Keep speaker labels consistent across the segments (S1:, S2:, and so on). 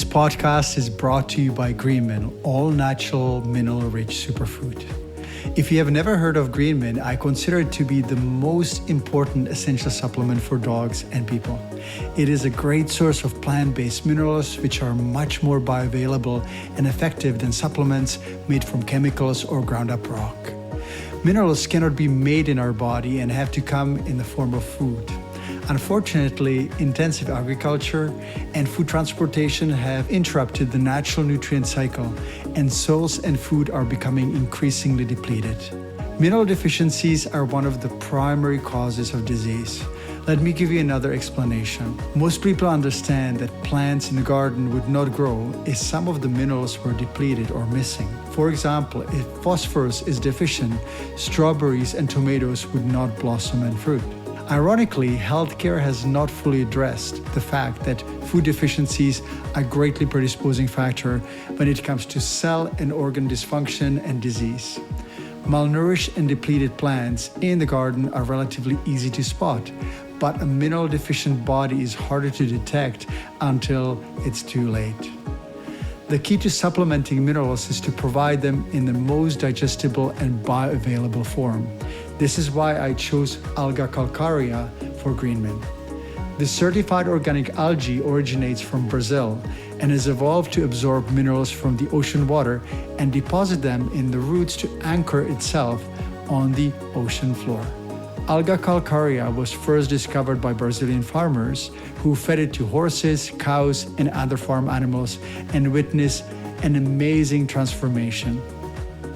S1: podcast is brought to you by Greenman, all natural, mineral-rich superfood. If you have never heard of Greenman, I consider it to be the most important essential supplement for dogs and people. It is a great source of plant-based minerals, which are much more bioavailable and effective than supplements made from chemicals or ground-up rock. Minerals cannot be made in our body and have to come in the form of food. Unfortunately, intensive agriculture and food transportation have interrupted the natural nutrient cycle, and soils and food are becoming increasingly depleted. Mineral deficiencies are one of the primary causes of disease. Let me give you another explanation. Most people understand that plants in the garden would not grow if some of the minerals were depleted or missing. For example, if phosphorus is deficient, strawberries and tomatoes would not blossom and fruit. Ironically, healthcare has not fully addressed the fact that food deficiencies are a greatly predisposing factor when it comes to cell and organ dysfunction and disease. Malnourished and depleted plants in the garden are relatively easy to spot, but a mineral deficient body is harder to detect until it's too late. The key to supplementing minerals is to provide them in the most digestible and bioavailable form. This is why I chose Alga calcarea for Greenman. This certified organic algae originates from Brazil and has evolved to absorb minerals from the ocean water and deposit them in the roots to anchor itself on the ocean floor. Alga calcarea was first discovered by Brazilian farmers who fed it to horses, cows, and other farm animals and witnessed an amazing transformation.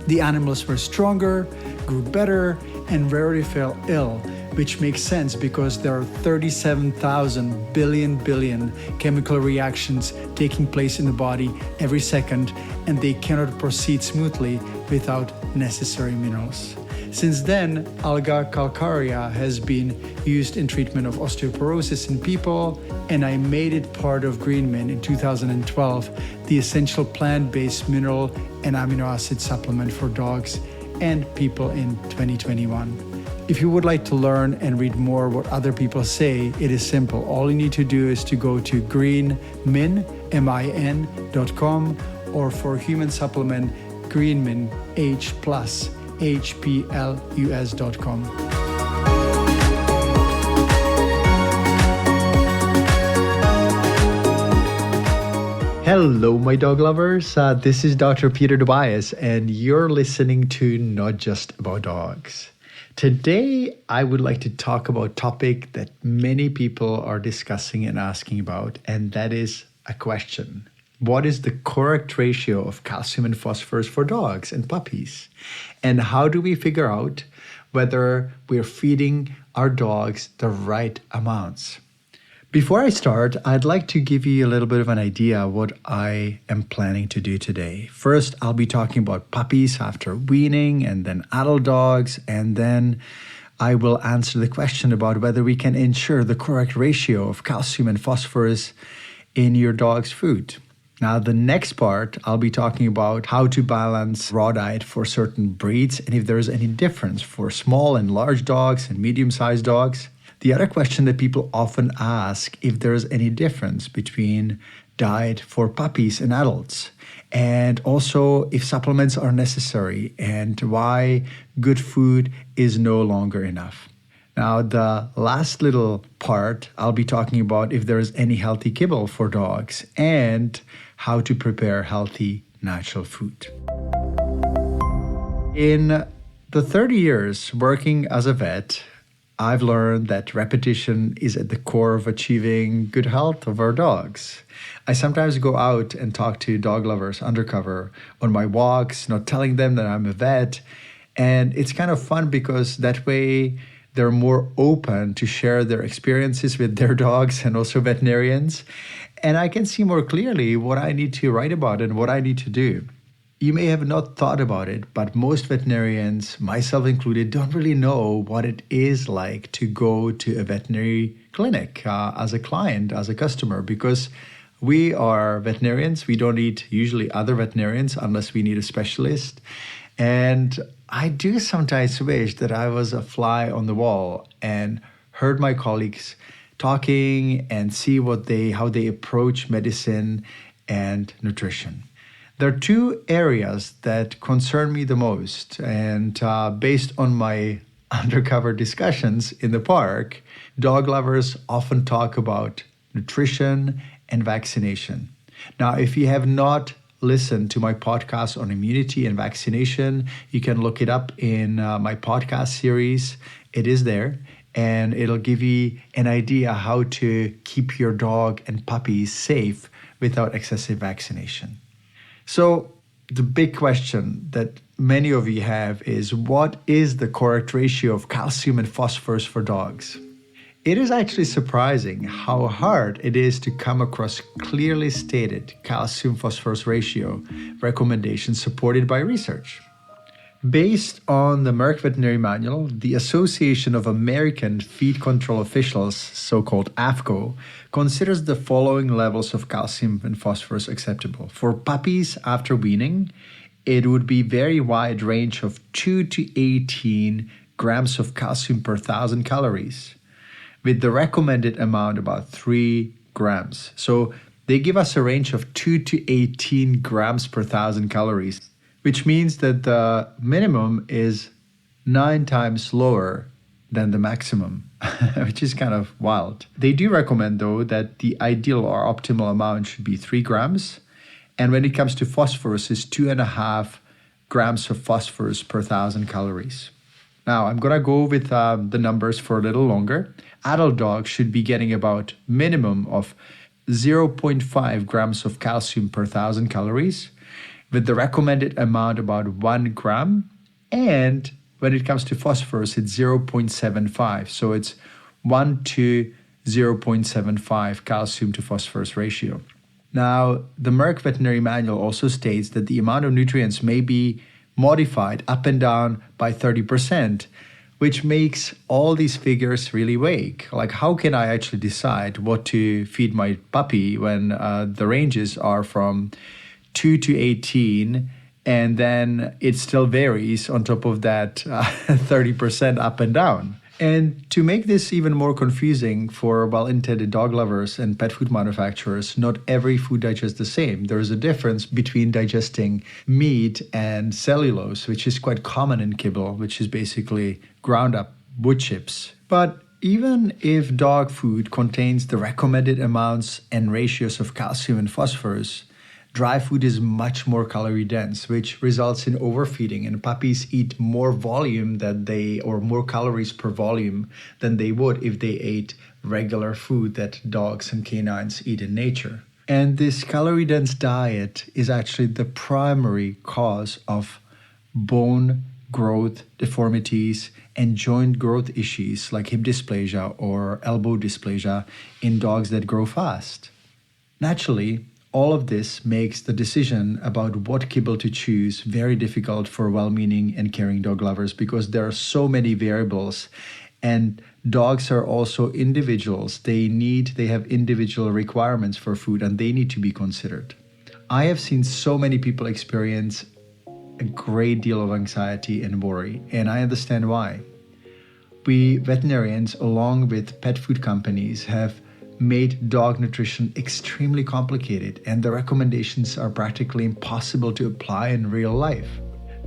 S1: The animals were stronger, grew better, and rarely fell ill, which makes sense because there are 37,000 billion chemical reactions taking place in the body every second, and they cannot proceed smoothly without necessary minerals. Since then, Alga calcarea has been used in treatment of osteoporosis in people, and I made it part of Greenman in 2012, the essential plant-based mineral and amino acid supplement for dogs and people in 2021. If you would like to learn and read more what other people say, it is simple. All you need to do is to go to greenmin.com, or for human supplement, Greenman H+, HPLUS.com. Hello, my dog lovers. This is Dr. Peter Dobias, and you're listening to Not Just About Dogs. Today, I would like to talk about a topic that many people are discussing and asking about, and that is a question. What is the correct ratio of calcium and phosphorus for dogs and puppies? And how do we figure out whether we're feeding our dogs the right amounts? Before I start, I'd like to give you a little bit of an idea of what I am planning to do today. First, I'll be talking about puppies after weaning, and then adult dogs, and then I will answer the question about whether we can ensure the correct ratio of calcium and phosphorus in your dog's food. Now, the next part, I'll be talking about how to balance raw diet for certain breeds and if there is any difference for small and large dogs and medium-sized dogs. The other question that people often ask if there's any difference between diet for puppies and adults, and also if supplements are necessary and why good food is no longer enough. Now, the last little part, I'll be talking about if there is any healthy kibble for dogs and how to prepare healthy natural food. In the 30 years working as a vet, I've learned that repetition is at the core of achieving good health of our dogs. I sometimes go out and talk to dog lovers undercover on my walks, not telling them that I'm a vet. And it's kind of fun because that way they're more open to share their experiences with their dogs and also veterinarians. And I can see more clearly what I need to write about and what I need to do. You may have not thought about it, but most veterinarians, myself included, don't really know what it is like to go to a veterinary clinic as a client, as a customer, because we are veterinarians. We don't need usually other veterinarians unless we need a specialist. And I do sometimes wish that I was a fly on the wall and heard my colleagues talking and see how they approach medicine and nutrition. There are two areas that concern me the most, and based on my undercover discussions in the park, dog lovers often talk about nutrition and vaccination. Now, if you have not listened to my podcast on immunity and vaccination, you can look it up in my podcast series. It is there, and it'll give you an idea how to keep your dog and puppies safe without excessive vaccination. So the big question that many of you have is, what is the correct ratio of calcium and phosphorus for dogs? It is actually surprising how hard it is to come across clearly stated calcium-phosphorus ratio recommendations supported by research. Based on the Merck Veterinary Manual, the Association of American Feed Control Officials, so-called AFCO, considers the following levels of calcium and phosphorus acceptable. For puppies after weaning, it would be very wide range of 2 to 18 grams of calcium per 1,000 calories, with the recommended amount about 3 grams. So they give us a range of 2 to 18 grams per 1,000 calories, which means that the minimum is 9 times lower than the maximum, which is kind of wild. They do recommend, though, that the ideal or optimal amount should be 3 grams. And when it comes to phosphorus, it's 2.5 grams of phosphorus per 1,000 calories. Now, I'm going to go with the numbers for a little longer. Adult dogs should be getting about minimum of 0.5 grams of calcium per 1,000 calories, with the recommended amount about 1 gram. And when it comes to phosphorus, it's 0.75. So it's 1 to 0.75 calcium to phosphorus ratio. Now, the Merck Veterinary Manual also states that the amount of nutrients may be modified up and down by 30%, which makes all these figures really vague. Like, how can I actually decide what to feed my puppy when the ranges are from 2 to 18, and then it still varies on top of that 30% up and down? And to make this even more confusing for well-intended dog lovers and pet food manufacturers, not every food digests the same. There is a difference between digesting meat and cellulose, which is quite common in kibble, which is basically ground up wood chips. But even if dog food contains the recommended amounts and ratios of calcium and phosphorus, dry food is much more calorie dense, which results in overfeeding, and puppies eat more more calories per volume than they would if they ate regular food that dogs and canines eat in nature. And this calorie dense diet is actually the primary cause of bone growth deformities and joint growth issues like hip dysplasia or elbow dysplasia in dogs that grow fast. Naturally, all of this makes the decision about what kibble to choose very difficult for well-meaning and caring dog lovers, because there are so many variables, and dogs are also individuals. They have individual requirements for food, and they need to be considered. I have seen so many people experience a great deal of anxiety and worry, and I understand why. We veterinarians, along with pet food companies, have made dog nutrition extremely complicated, and the recommendations are practically impossible to apply in real life.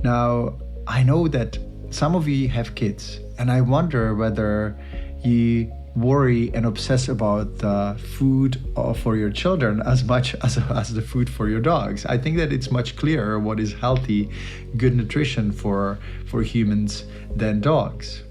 S1: Now, I know that some of you have kids, and I wonder whether you worry and obsess about the food for your children as much as the food for your dogs. I think that it's much clearer what is healthy, good nutrition for humans than dogs.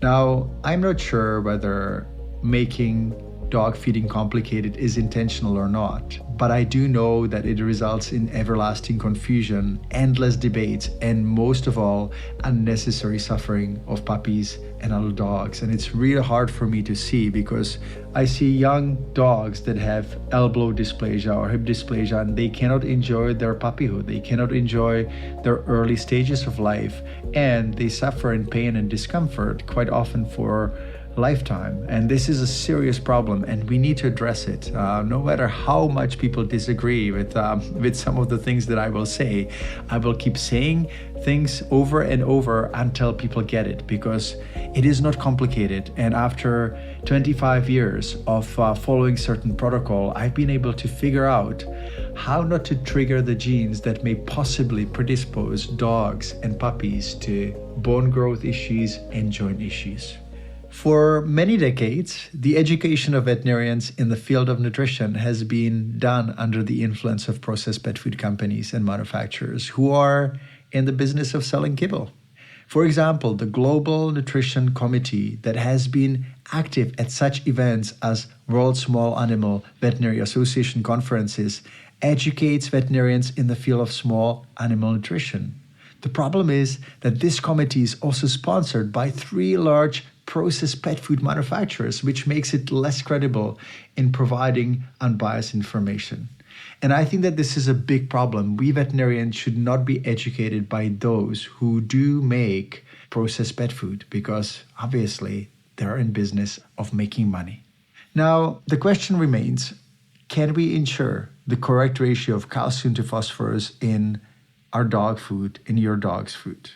S1: Now, I'm not sure whether making dog feeding complicated is intentional or not, but I do know that it results in everlasting confusion, endless debates, and most of all, unnecessary suffering of puppies and other dogs. And it's really hard for me to see, because I see young dogs that have elbow dysplasia or hip dysplasia, and they cannot enjoy their puppyhood. They cannot enjoy their early stages of life, and they suffer in pain and discomfort quite often for lifetime. And this is a serious problem, and we need to address it. No matter how much people disagree with some of the things that I will say, I will keep saying things over and over until people get it, because it is not complicated. And after 25 years of following certain protocol, I've been able to figure out how not to trigger the genes that may possibly predispose dogs and puppies to bone growth issues and joint issues. For many decades, the education of veterinarians in the field of nutrition has been done under the influence of processed pet food companies and manufacturers who are in the business of selling kibble. For example, the Global Nutrition Committee that has been active at such events as World Small Animal Veterinary Association conferences educates veterinarians in the field of small animal nutrition. The problem is that this committee is also sponsored by 3 large processed pet food manufacturers, which makes it less credible in providing unbiased information. And I think that this is a big problem. We veterinarians should not be educated by those who do make processed pet food because obviously they're in business of making money. Now, the question remains, can we ensure the correct ratio of calcium to phosphorus in our dog food, in your dog's food?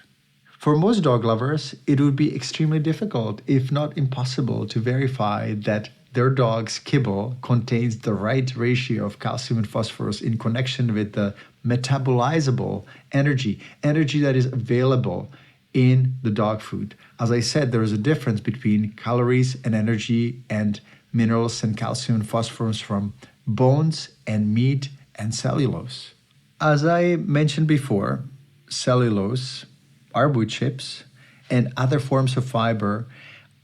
S1: For most dog lovers, it would be extremely difficult, if not impossible, to verify that their dog's kibble contains the right ratio of calcium and phosphorus in connection with the metabolizable energy that is available in the dog food. As I said, there is a difference between calories and energy and minerals and calcium and phosphorus from bones and meat and cellulose. As I mentioned before, cellulose, our wood chips, and other forms of fiber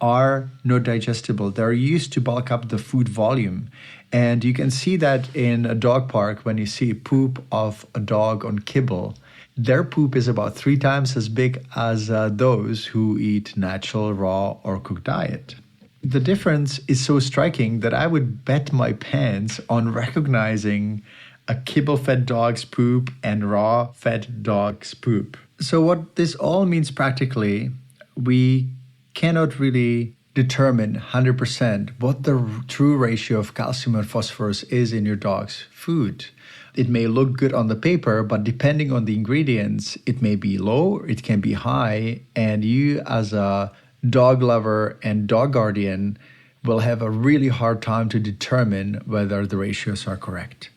S1: are not digestible. They're used to bulk up the food volume. And you can see that in a dog park when you see poop of a dog on kibble. Their poop is about 3 times as big as those who eat natural, raw, or cooked diet. The difference is so striking that I would bet my pants on recognizing a kibble-fed dog's poop and raw-fed dog's poop. So what this all means practically, we cannot really determine 100% what the true ratio of calcium and phosphorus is in your dog's food. It may look good on the paper, but depending on the ingredients, it may be low, it can be high, and you as a dog lover and dog guardian will have a really hard time to determine whether the ratios are correct.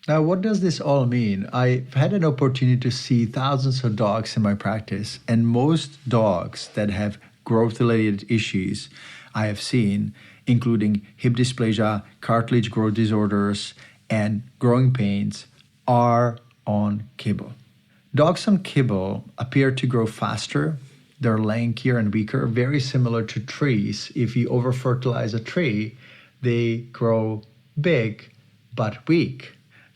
S1: Now, what does this all mean? I've had an opportunity to see thousands of dogs in my practice, and most dogs that have growth-related issues I have seen, including hip dysplasia, cartilage growth disorders, and growing pains, are on kibble. Dogs on kibble appear to grow faster, they're lankier and weaker, very similar to trees. If you over-fertilize a tree, they grow big but weak.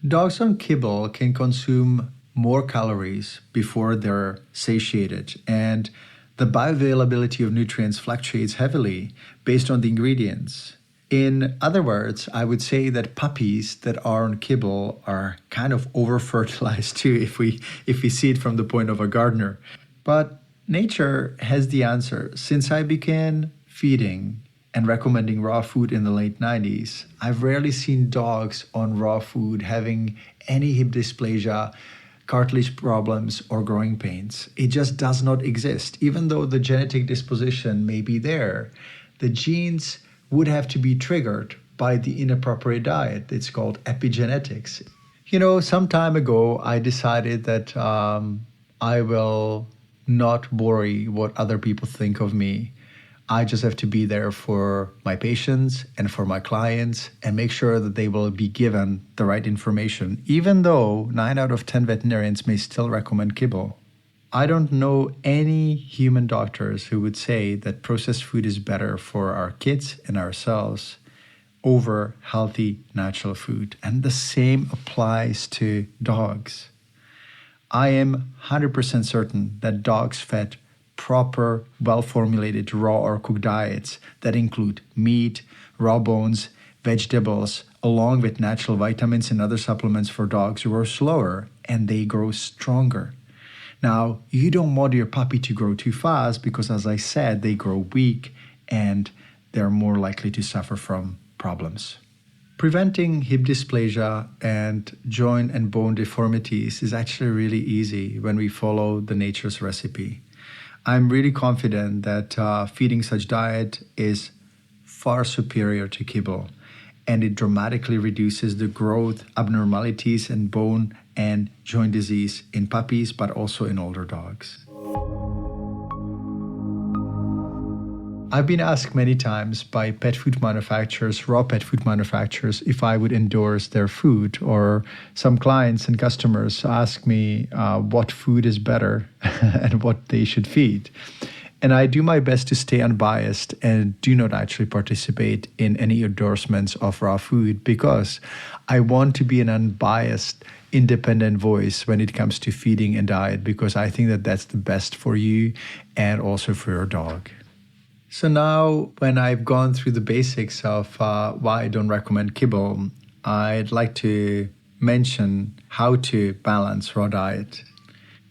S1: Dogs on kibble can consume more calories before they're satiated, and the bioavailability of nutrients fluctuates heavily based on the ingredients. In other words, I would say that puppies that are on kibble are kind of over-fertilized too, if we see it from the point of a gardener. But nature has the answer. Since I began feeding and recommending raw food in the late 90s, I've rarely seen dogs on raw food having any hip dysplasia, cartilage problems, or growing pains. It just does not exist. Even though the genetic disposition may be there, the genes would have to be triggered by the inappropriate diet. It's called epigenetics. Some time ago, I decided that I will not worry what other people think of me. I just have to be there for my patients and for my clients and make sure that they will be given the right information, even though 9 out of 10 veterinarians may still recommend kibble. I don't know any human doctors who would say that processed food is better for our kids and ourselves over healthy natural food. And the same applies to dogs. I am 100% certain that dogs fed proper, well-formulated raw or cooked diets that include meat, raw bones, vegetables, along with natural vitamins and other supplements for dogs grow slower and they grow stronger. Now, you don't want your puppy to grow too fast because, as I said, they grow weak and they're more likely to suffer from problems. Preventing hip dysplasia and joint and bone deformities is actually really easy when we follow the nature's recipe. I'm really confident that feeding such diet is far superior to kibble. and it dramatically reduces the growth abnormalities and bone and joint disease in puppies, but also in older dogs. I've been asked many times by pet food manufacturers, raw pet food manufacturers, if I would endorse their food, or some clients and customers ask me what food is better and what they should feed. And I do my best to stay unbiased and do not actually participate in any endorsements of raw food, because I want to be an unbiased, independent voice when it comes to feeding and diet, because I think that that's the best for you and also for your dog. So now, when I've gone through the basics of why I don't recommend kibble, I'd like to mention how to balance raw diet,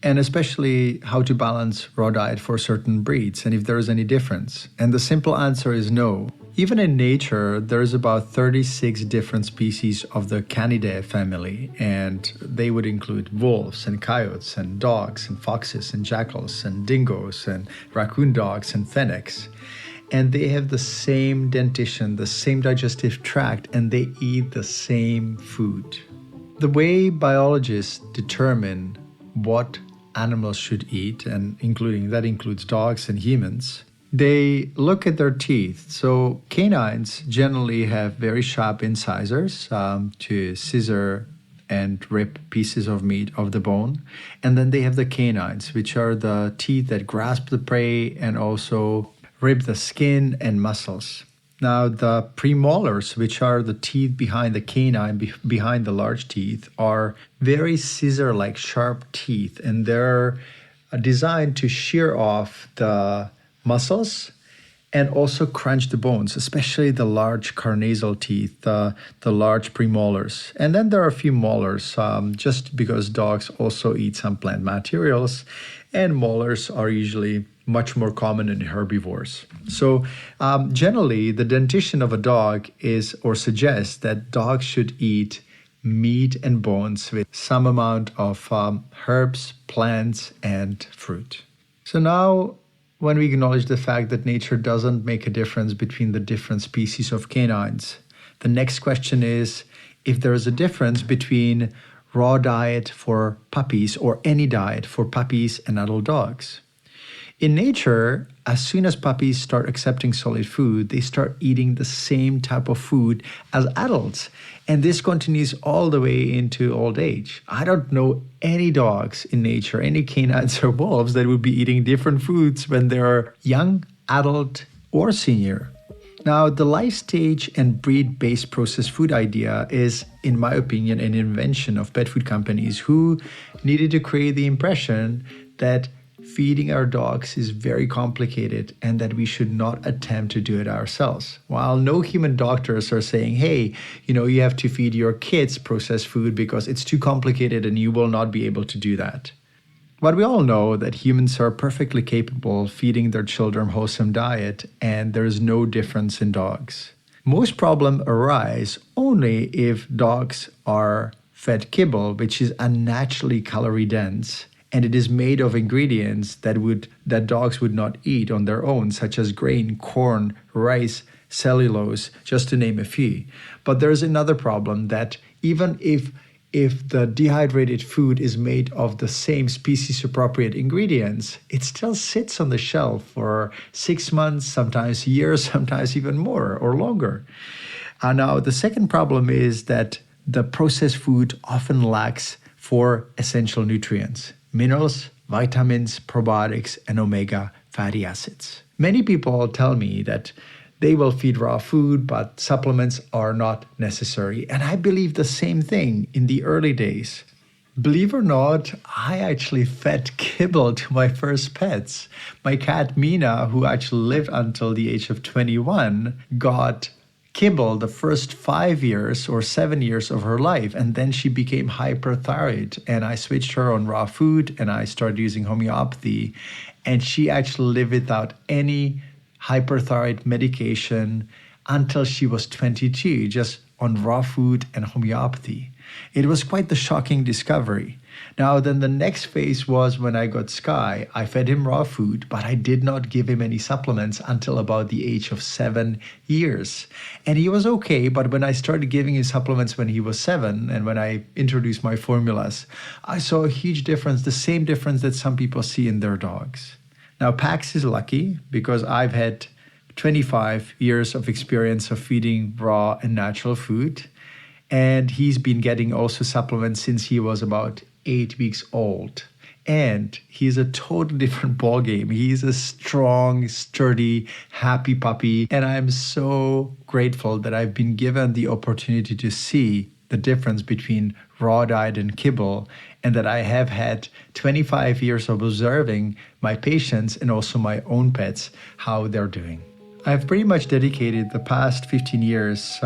S1: and especially how to balance raw diet for certain breeds and if there is any difference. And the simple answer is no. Even in nature, there's about 36 different species of the Canidae family, and they would include wolves and coyotes and dogs and foxes and jackals and dingoes and raccoon dogs and fennecs. And they have the same dentition, the same digestive tract, and they eat the same food. The way biologists determine what animals should eat, and that includes dogs and humans, they look at their teeth. So canines generally have very sharp incisors to scissor and rip pieces of meat off the bone. And then they have the canines, which are the teeth that grasp the prey and also rip the skin and muscles. Now, the premolars, which are the teeth behind the canine, behind the large teeth, are very scissor-like sharp teeth, and they're designed to shear off the muscles and also crunch the bones, especially the large carnasal teeth, the large premolars. And then there are a few molars, just because dogs also eat some plant materials, and molars are usually much more common in herbivores. So generally, the dentition of a dog suggests that dogs should eat meat and bones with some amount of herbs, plants, and fruit. So now, when we acknowledge the fact that nature doesn't make a difference between the different species of canines, the next question is if there is a difference between raw diet for puppies or any diet for puppies and adult dogs. In nature, as soon as puppies start accepting solid food, they start eating the same type of food as adults. And this continues all the way into old age. I don't know any dogs in nature, any canines or wolves, that would be eating different foods when they're young, adult, or senior. Now, the life stage and breed-based processed food idea is, in my opinion, an invention of pet food companies who needed to create the impression that feeding our dogs is very complicated and that we should not attempt to do it ourselves. While no human doctors are saying, hey, you have to feed your kids processed food because it's too complicated and you will not be able to do that. But we all know that humans are perfectly capable of feeding their children wholesome diet, and there is no difference in dogs. Most problems arise only if dogs are fed kibble, which is unnaturally calorie dense, and it is made of ingredients that dogs would not eat on their own, such as grain, corn, rice, cellulose, just to name a few. But there's another problem, that even if the dehydrated food is made of the same species-appropriate ingredients, it still sits on the shelf for 6 months, sometimes years, sometimes even more or longer. Now, the second problem is that the processed food often lacks 4 essential nutrients: minerals, vitamins, probiotics, and omega fatty acids. Many people tell me that they will feed raw food, but supplements are not necessary. And I believe the same thing in the early days. Believe it or not, I actually fed kibble to my first pets. My cat Mina, who actually lived until the age of 21, got kibble the first 5 years or 7 years of her life, and then she became hyperthyroid, and I switched her on raw food and I started using homeopathy, and she actually lived without any hyperthyroid medication until she was 22, just on raw food and homeopathy. It was quite the shocking discovery. Now, then the next phase was when I got Sky. I fed him raw food, but I did not give him any supplements until about the age of 7 years. And he was okay, but when I started giving him supplements when he was 7, and when I introduced my formulas, I saw a huge difference, the same difference that some people see in their dogs. Now, Pax is lucky because I've had 25 years of experience of feeding raw and natural food. And he's been getting also supplements since he was about 8 weeks old. And he's a totally different ballgame. He's a strong, sturdy, happy puppy. And I'm so grateful that I've been given the opportunity to see the difference between raw diet and kibble, and that I have had 25 years of observing my patients and also my own pets, how they're doing. I've pretty much dedicated the past 15 years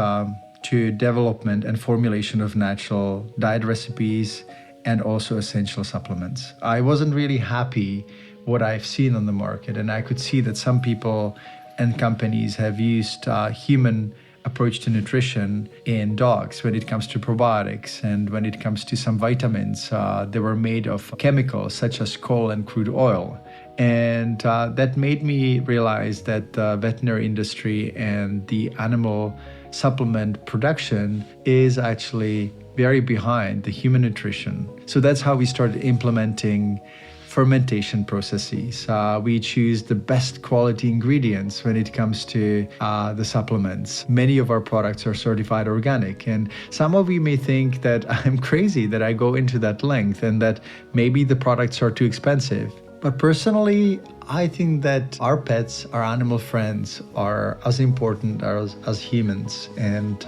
S1: to development and formulation of natural diet recipes and also essential supplements. I wasn't really happy what I've seen on the market, and I could see that some people and companies have used human approach to nutrition in dogs when it comes to probiotics and when it comes to some vitamins. They were made of chemicals such as coal and crude oil. And that made me realize that the veterinary industry and the animal supplement production is actually very behind the human nutrition. So that's how we started implementing fermentation processes. We choose the best quality ingredients when it comes to the supplements. Many of our products are certified organic, and some of you may think that I'm crazy that I go into that length and that maybe the products are too expensive. But personally, I think that our pets, our animal friends, are as important as humans. And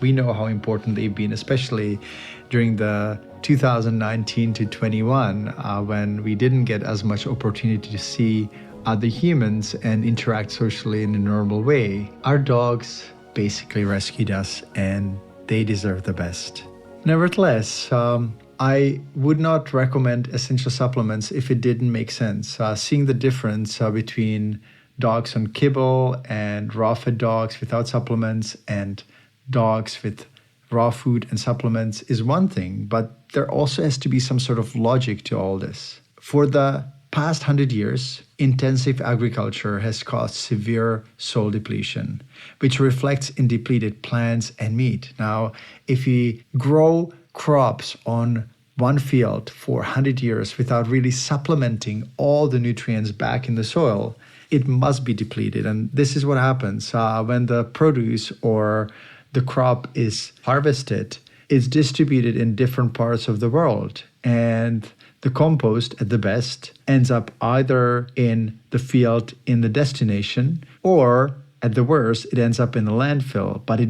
S1: we know how important they've been, especially during the 2019 to 21, when we didn't get as much opportunity to see other humans and interact socially in a normal way. Our dogs basically rescued us, and they deserve the best. Nevertheless, I would not recommend essential supplements if it didn't make sense. Seeing the difference between dogs on kibble and raw-fed dogs without supplements and dogs with raw food and supplements is one thing, but there also has to be some sort of logic to all this. For the past 100 years, intensive agriculture has caused severe soil depletion, which reflects in depleted plants and meat. Now, if we grow crops on one field for 100 years without really supplementing all the nutrients back in the soil, it must be depleted. And this is what happens when the produce or the crop is harvested. It's distributed in different parts of the world. And the compost, at the best, ends up either in the field in the destination, or at the worst, it ends up in the landfill, but it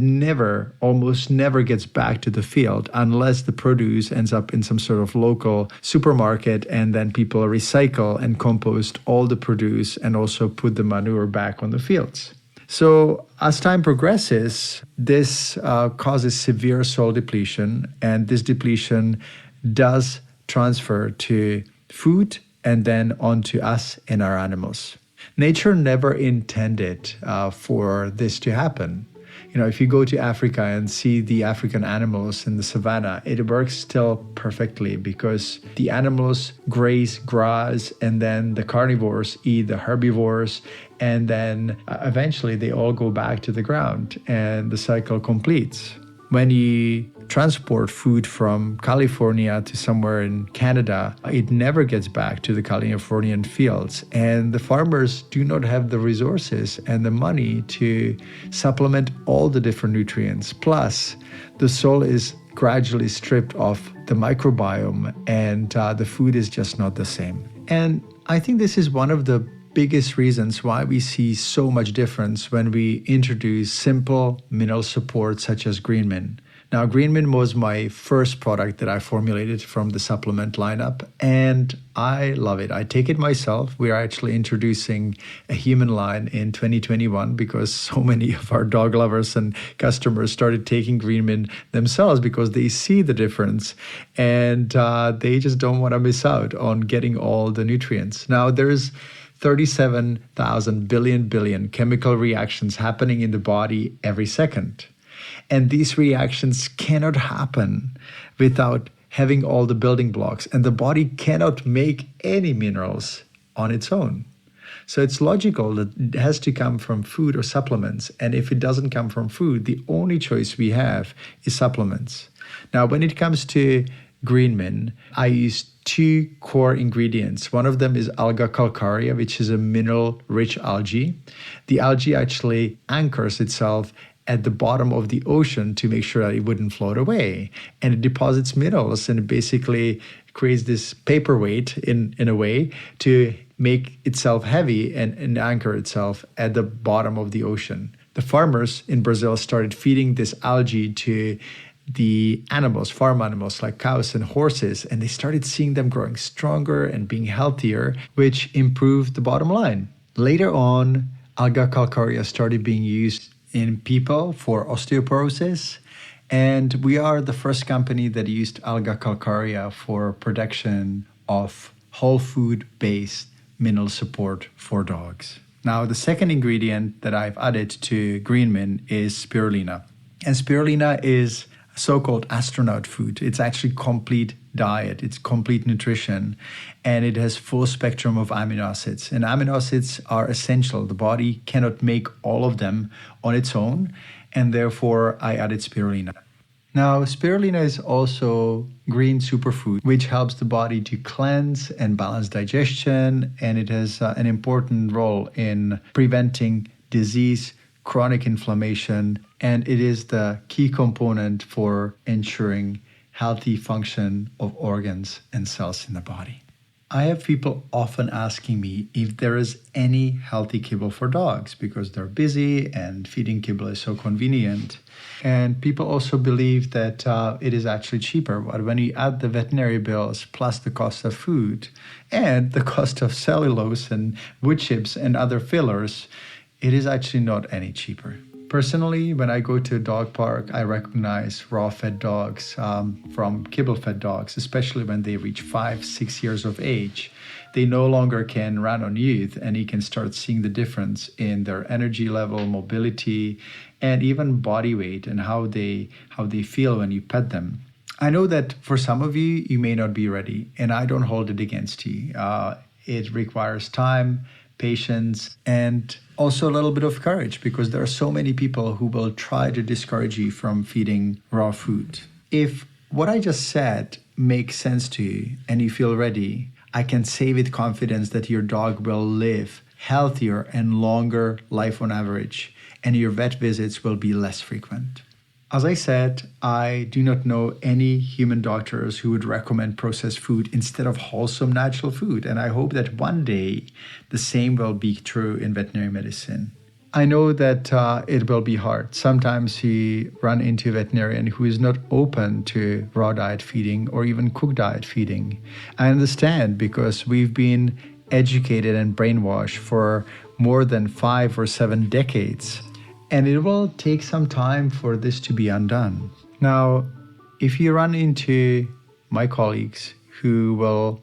S1: almost never gets back to the field unless the produce ends up in some sort of local supermarket, and then people recycle and compost all the produce and also put the manure back on the fields. So as time progresses, this causes severe soil depletion, and this depletion does transfer to food and then onto us and our animals. Nature never intended for this to happen. You know, if you go to Africa and see the African animals in the savannah, it works still perfectly because the animals graze grass, and then the carnivores eat the herbivores, and then eventually they all go back to the ground and the cycle completes. When you transport food from California to somewhere in Canada, it never gets back to the Californian fields. And the farmers do not have the resources and the money to supplement all the different nutrients. Plus, the soil is gradually stripped of the microbiome, and the food is just not the same. And I think this is one of the biggest reasons why we see so much difference when we introduce simple mineral support such as Greenmin. Now, Greenmin was my first product that I formulated from the supplement lineup, and I love it. I take it myself. We are actually introducing a human line in 2021 because so many of our dog lovers and customers started taking Greenmin themselves because they see the difference, and they just don't want to miss out on getting all the nutrients. Now, there's 37,000 billion chemical reactions happening in the body every second. And these reactions cannot happen without having all the building blocks, and the body cannot make any minerals on its own. So it's logical that it has to come from food or supplements. And if it doesn't come from food, the only choice we have is supplements. Now, when it comes to Greenmin, I use 2 core ingredients. One of them is alga calcarea, which is a mineral-rich algae. The algae actually anchors itself at the bottom of the ocean to make sure that it wouldn't float away. And it deposits minerals, and it basically creates this paperweight in a way to make itself heavy and anchor itself at the bottom of the ocean. The farmers in Brazil started feeding this algae to the animals, farm animals like cows and horses, and they started seeing them growing stronger and being healthier, which improved the bottom line. Later on, alga calcarea started being used in people for osteoporosis, and we are the first company that used alga calcarea for production of whole food-based mineral support for dogs. Now, the second ingredient that I've added to Greenmin is spirulina. And spirulina is so-called astronaut food. It's actually complete diet, it's complete nutrition, and it has full spectrum of amino acids. And amino acids are essential. The body cannot make all of them on its own, and therefore I added spirulina. Now, spirulina is also green superfood, which helps the body to cleanse and balance digestion, and it has an important role in preventing disease, chronic inflammation, and it is the key component for ensuring healthy function of organs and cells in the body. I have people often asking me if there is any healthy kibble for dogs because they're busy and feeding kibble is so convenient. And people also believe that it is actually cheaper. But when you add the veterinary bills plus the cost of food and the cost of cellulose and wood chips and other fillers, it is actually not any cheaper. Personally, when I go to a dog park, I recognize raw-fed dogs from kibble-fed dogs, especially when they reach 5-6 years of age. They no longer can run on youth, and you can start seeing the difference in their energy level, mobility, and even body weight and how they feel when you pet them. I know that for some of you, you may not be ready, and I don't hold it against you. It requires time, patience, and also a little bit of courage because there are so many people who will try to discourage you from feeding raw food. If what I just said makes sense to you and you feel ready, I can say with confidence that your dog will live healthier and longer life on average, and your vet visits will be less frequent. As I said, I do not know any human doctors who would recommend processed food instead of wholesome natural food. And I hope that one day the same will be true in veterinary medicine. I know that it will be hard. Sometimes you run into a veterinarian who is not open to raw diet feeding or even cooked diet feeding. I understand because we've been educated and brainwashed for more than 5 or 7 decades. And it will take some time for this to be undone. Now, if you run into my colleagues who will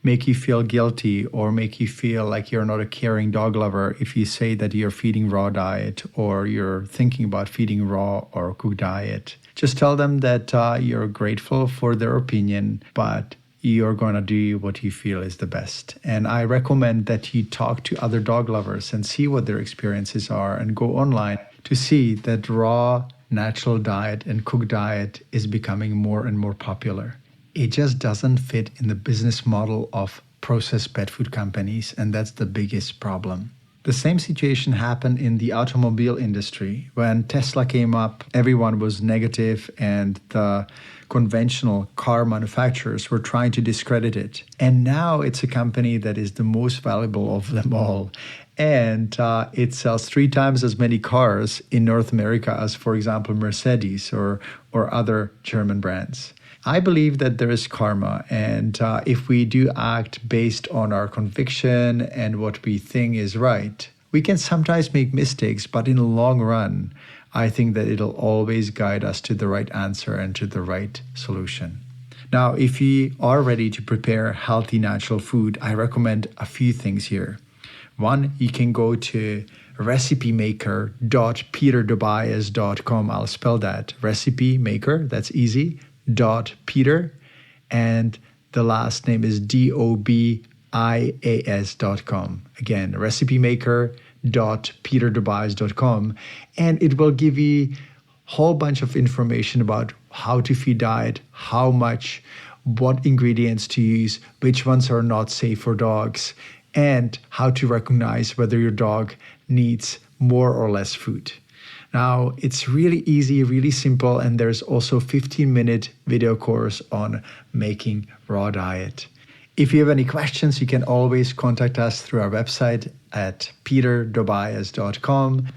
S1: make you feel guilty or make you feel like you're not a caring dog lover if you say that you're feeding raw diet or you're thinking about feeding raw or cooked diet, just tell them that you're grateful for their opinion, but you're going to do what you feel is the best. And I recommend that you talk to other dog lovers and see what their experiences are and go online to see that raw, natural diet and cooked diet is becoming more and more popular. It just doesn't fit in the business model of processed pet food companies, and that's the biggest problem. The same situation happened in the automobile industry. When Tesla came up, everyone was negative and the conventional car manufacturers were trying to discredit it. And now it's a company that is the most valuable of them all. And it sells 3 times as many cars in North America as, for example, Mercedes or other German brands. I believe that there is karma, and if we do act based on our conviction and what we think is right, we can sometimes make mistakes, but in the long run, I think that it'll always guide us to the right answer and to the right solution. Now, if you are ready to prepare healthy natural food, I recommend a few things here. One, you can go to recipemaker.peterdobias.com. I'll spell that. Recipe maker, that's easy. .peter, and the last name is Dobias.com. Again, recipemaker.peterdobias.com, and it will give you a whole bunch of information about how to feed diet, how much, what ingredients to use, which ones are not safe for dogs, and how to recognize whether your dog needs more or less food. Now, it's really easy, really simple, and there's also a 15-minute video course on making raw diet. If you have any questions, you can always contact us through our website at peterdobias.com.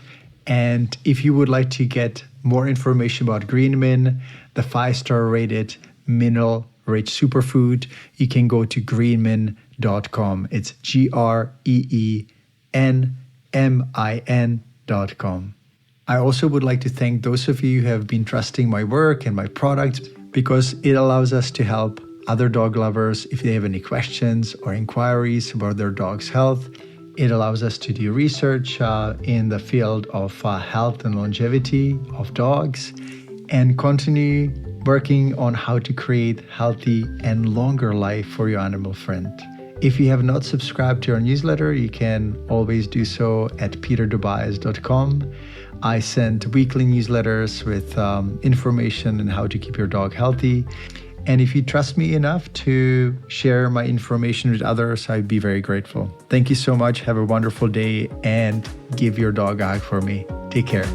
S1: And if you would like to get more information about Greenmin, the 5-star rated mineral-rich superfood, you can go to greenmin.com. It's greenmin.com. I also would like to thank those of you who have been trusting my work and my product, because it allows us to help other dog lovers if they have any questions or inquiries about their dog's health. It allows us to do research in the field of health and longevity of dogs, and continue working on how to create healthy and longer life for your animal friend. If you have not subscribed to our newsletter, you can always do so at peterdobias.com. I send weekly newsletters with information on how to keep your dog healthy. And if you trust me enough to share my information with others, I'd be very grateful. Thank you so much. Have a wonderful day, and give your dog a hug for me. Take care.